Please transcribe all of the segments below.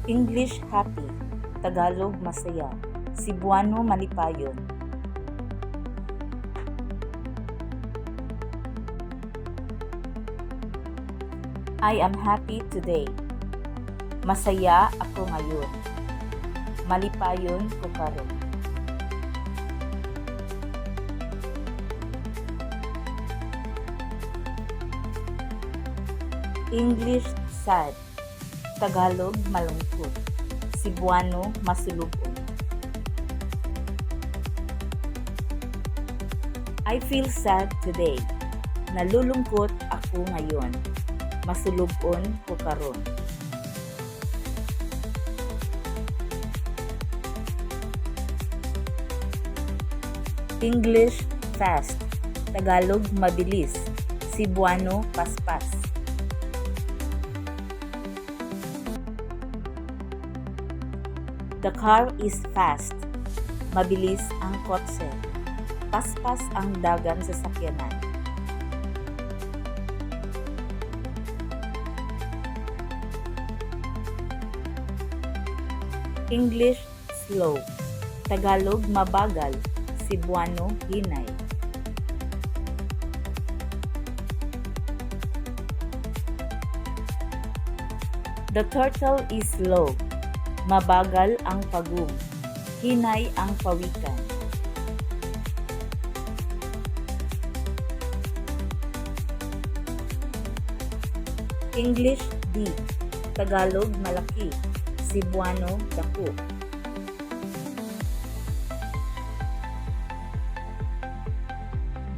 English happy, Tagalog masaya, Cebuano malipayon. I am happy today. Masaya ako ngayon. Malipayon ko karon. English sad, Tagalog malungkot, Cebuano masulubon. I feel sad today. Nalulungkot ako ngayon. Masulubon ko karon. English fast, Tagalog mabilis, Cebuano paspas. The car is fast. Mabilis ang kotse. Paspas ang dagan sa sakyanan. English slow. Tagalog mabagal. Cebuano hinay. The turtle is slow. Mabagal ang pagum. Hinay ang pawikan. English deep. Tagalog malaki. Cebuano dako.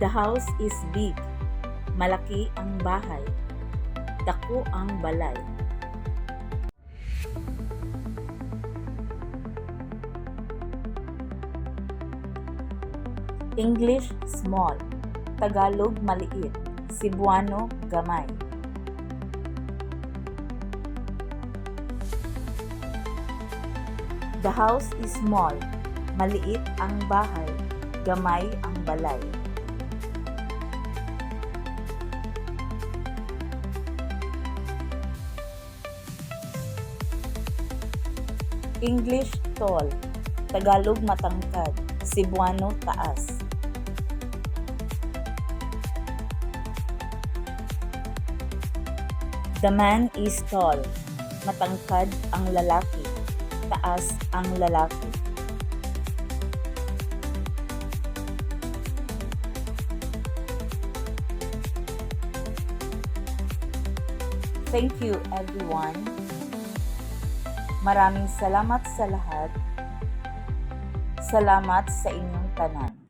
The house is big. Malaki ang bahay. Dako ang balay. English small, Tagalog maliit, Cebuano gamay. The house is small, maliit ang bahay, gamay ang balay. English tall, Tagalog matangkad, Cebuano taas. The man is tall. Matangkad ang lalaki. Taas ang lalaki. Thank you everyone. Maraming salamat sa lahat. Salamat sa inyong tanan.